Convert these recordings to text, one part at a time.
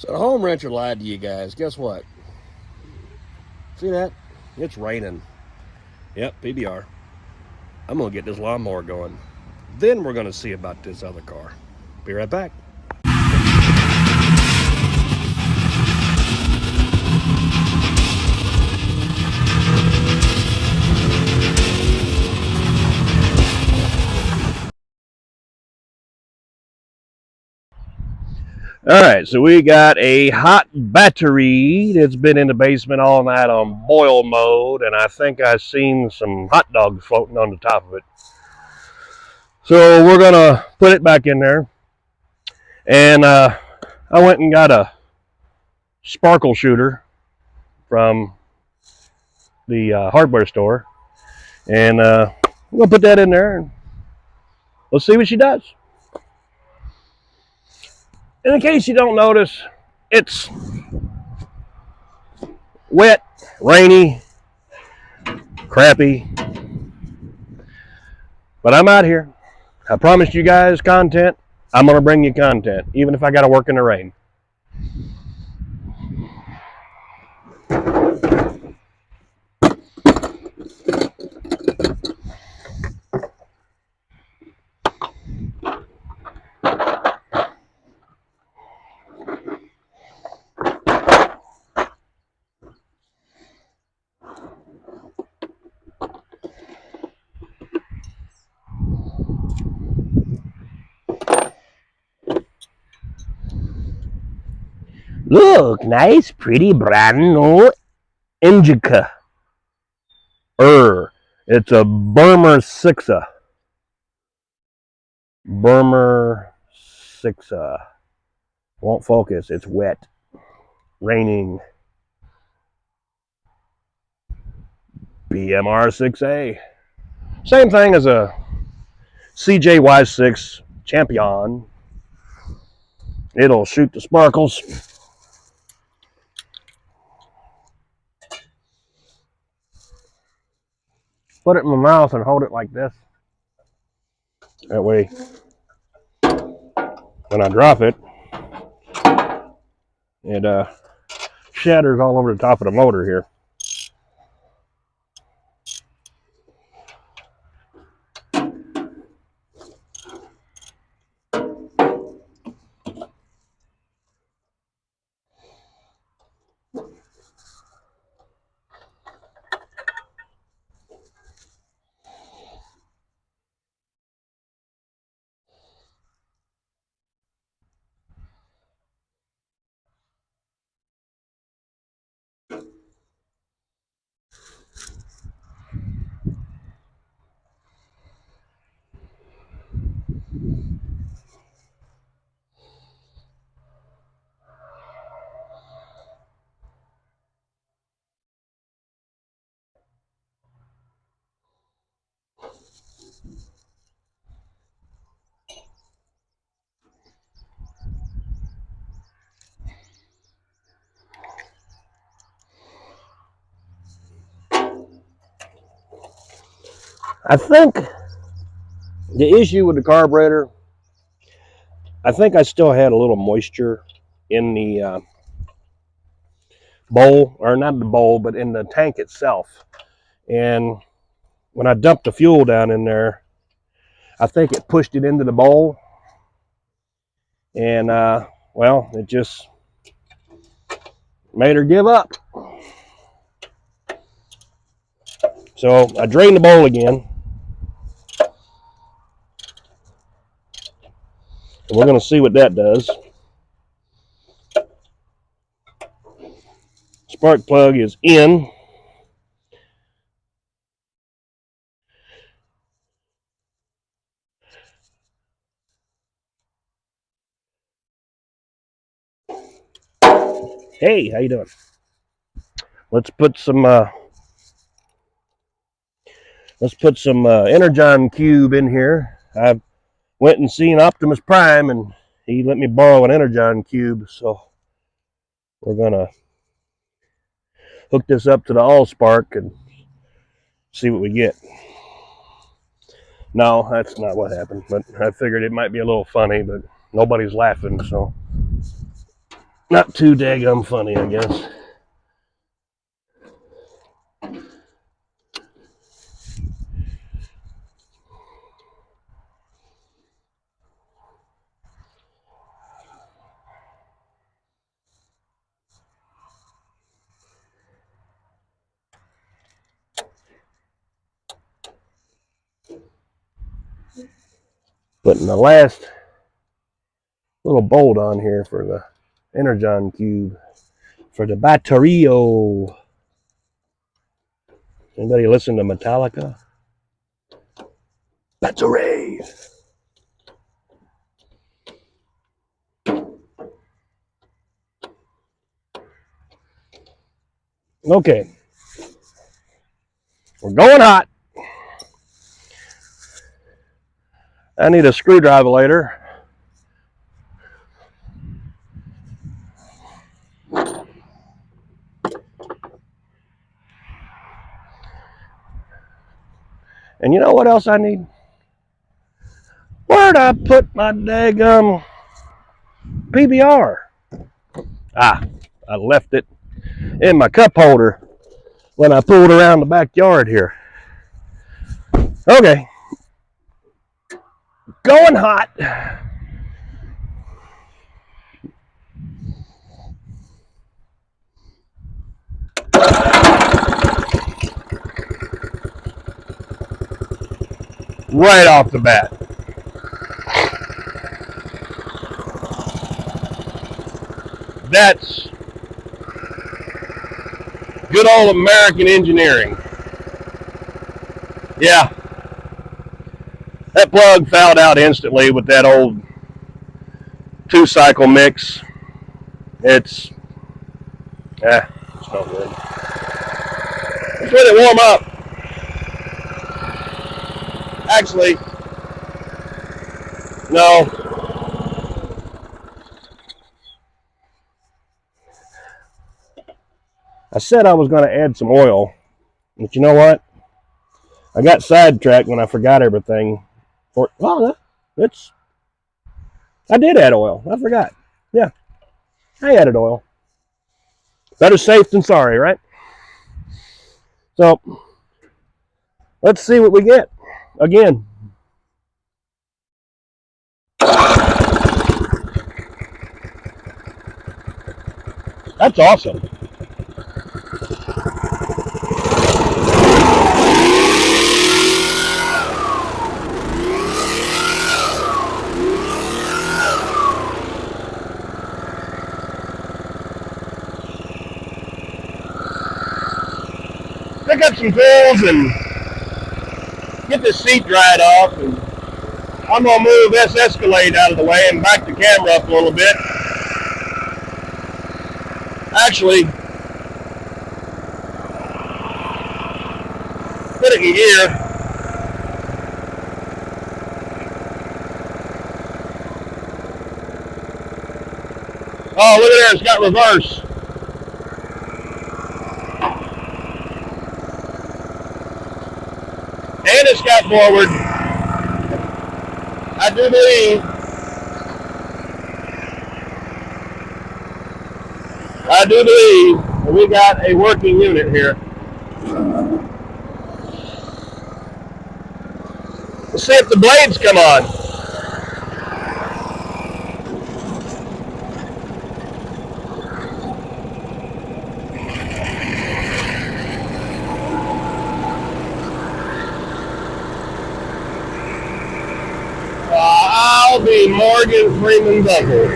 So the HomeWrencher lied to you guys. Guess what? See that? It's raining. Yep, PBR. I'm going to get this lawnmower going. Then we're going to see about this other car. Be right back. All right, so we got a hot battery that's been in the basement all night on boil mode, and I think I've seen some hot dogs floating on the top of it. So we're going to put it back in there. And I went and got a sparkle shooter from the hardware store. And I'm going to put that in there, and let's see what she does. And in case you don't notice, it's wet, rainy, crappy. But I'm out here. I promised you guys content. I'm going to bring you content, even if I got to work in the rain. Look, nice, pretty, brand new Indica. It's a Burmer 6a. Burmer 6a. Won't focus. It's wet. Raining. BMR 6A. Same thing as a CJY6 Champion. It'll shoot the sparkles. Put it in my mouth and hold it like this. That way, when I drop it, it shatters all over the top of the motor here. I think the issue with the carburetor, I think I still had a little moisture in the bowl, or not the bowl, but in the tank itself. And when I dumped the fuel down in there, I think it pushed it into the bowl. And, well, it just made her give up. So I drained the bowl again. And we're going to see what that does. Spark plug is in. Hey, how you doing? Let's put some Energon cube in here. I went and seen Optimus Prime, and he let me borrow an Energon cube, so we're gonna hook this up to the Allspark and see what we get. No, that's not what happened, but I figured it might be a little funny, but nobody's laughing, so. Not too daggum funny, I guess. Putting the last little bolt on here for the Energon cube for the batterio. Anybody listen to Metallica? Battery. Okay, we're going hot. I need a screwdriver later. And you know what else I need? Where'd I put my daggum PBR? Ah, I left it in my cup holder when I pulled around the backyard here. Okay, going hot. Right off the bat. That's good old American engineering. Yeah, that plug fouled out instantly with that old 2-cycle mix. It's no good. It's really warm up. Actually, no. I said I was going to add some oil, but you know what? I got sidetracked when I forgot everything. I did add oil. I forgot. Yeah, I added oil. Better safe than sorry, right? So, let's see what we get. Again. That's awesome. Pick up some tools and get this seat dried off. And I'm going to move this Escalade out of the way and back the camera up a little bit. Actually, put it in gear. Oh, look at there, it's got reverse. And it's got forward. I do believe that we got a working unit here. Let's see if the blades come on. I'll be Morgan Freeman Buckle.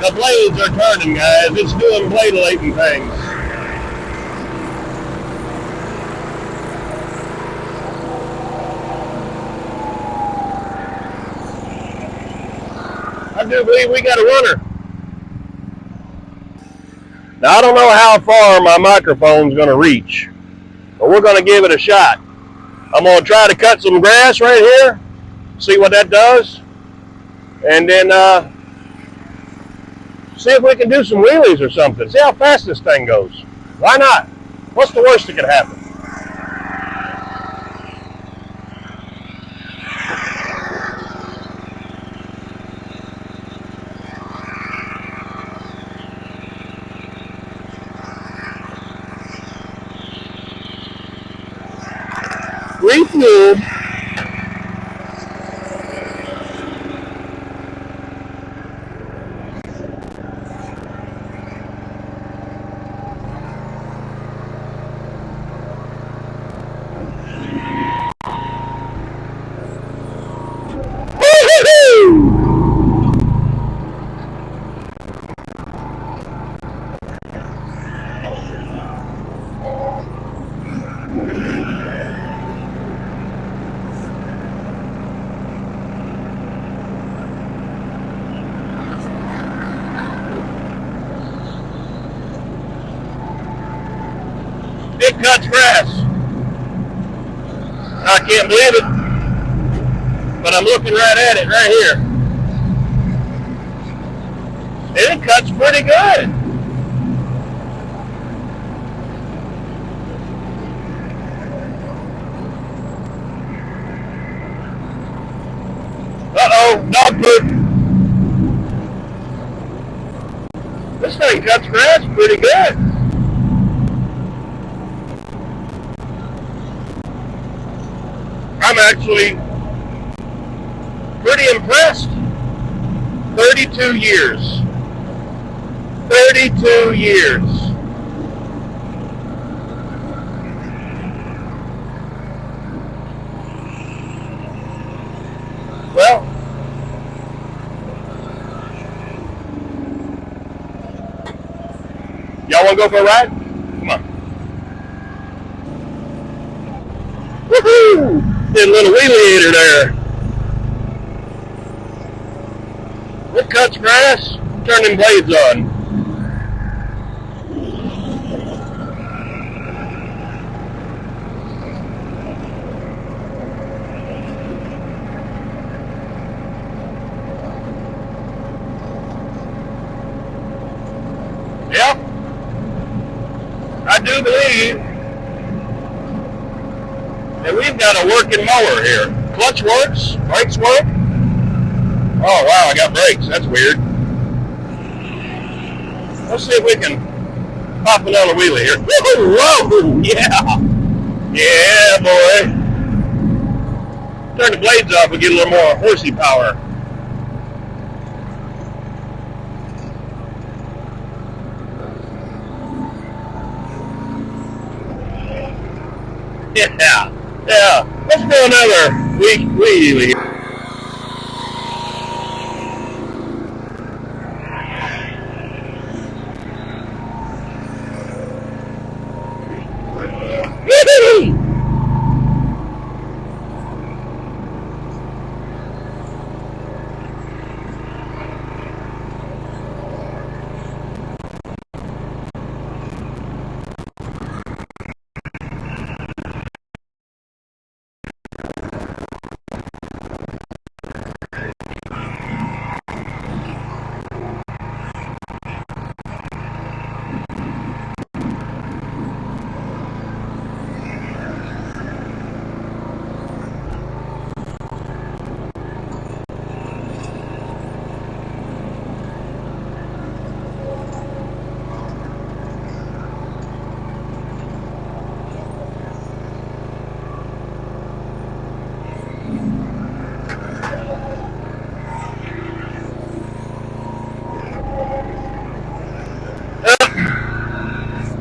The blades are turning, guys. It's doing blade-lating things. I do believe we got a runner. Now, I don't know how far my microphone's going to reach, but we're going to give it a shot. I'm going to try to cut some grass right here, see what that does, and then see if we can do some wheelies or something. See how fast this thing goes. Why not? What's the worst that could happen? refueled. It cuts grass. I can't believe it, but I'm looking right at it right here. And it cuts pretty good. Uh-oh, dog poop. This thing cuts grass pretty good. I'm actually pretty impressed. 32 years. 32 years. Well, y'all want to go for a ride? Come on. Woohoo! Did a little wheelie there. It cuts grass. Turn them blades on. Yep. I do believe that we've got a working mower here. Clutch works, brakes work. Oh wow, I got brakes. That's weird. Let's see if we can pop it on a wheelie here. Whoa, yeah. Yeah, boy. Turn the blades off, we get a little more horsey power. Yeah, yeah. Let's do another wheelie.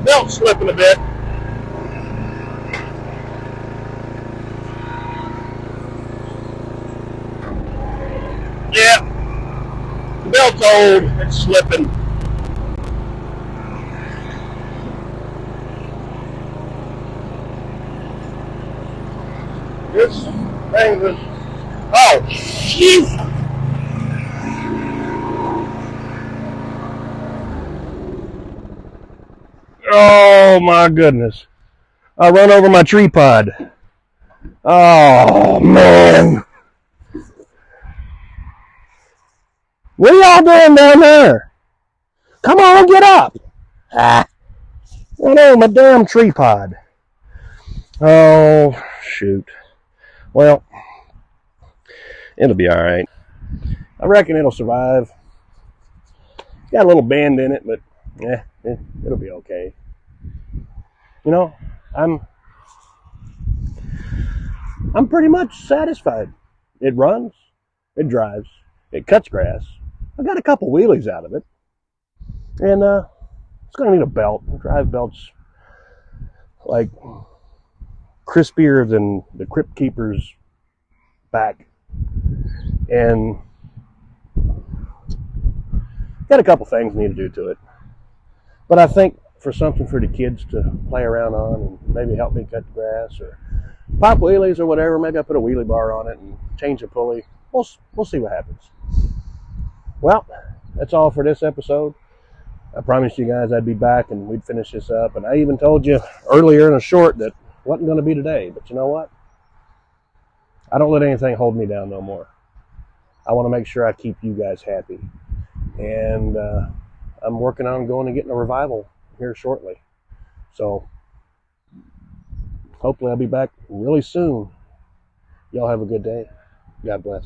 Belt slipping a bit. Yeah, the belt's old, it's slipping. This thing was, oh, shoot. Oh my goodness. I run over my tree pod. Oh man. What are y'all doing down there? Come on, get up. Ah. Run over my damn tree pod. Oh, shoot. Well, it'll be alright. I reckon it'll survive. It's got a little bend in it, but yeah, it'll be okay. You know, I'm pretty much satisfied. It runs, it drives, it cuts grass. I got a couple wheelies out of it. And it's going to need a belt. The drive belt's like crispier than the Crypt Keeper's back. And got a couple things need to do to it. But I think for something for the kids to play around on and maybe help me cut the grass or pop wheelies or whatever, maybe I put a wheelie bar on it and change the pulley. We'll see what happens. Well, that's all for this episode. I promised you guys I'd be back and we'd finish this up. And I even told you earlier in a short that it wasn't going to be today. But you know what? I don't let anything hold me down no more. I want to make sure I keep you guys happy. And I'm working on going and getting a revival here shortly. So hopefully I'll be back really soon. Y'all have a good day. God bless.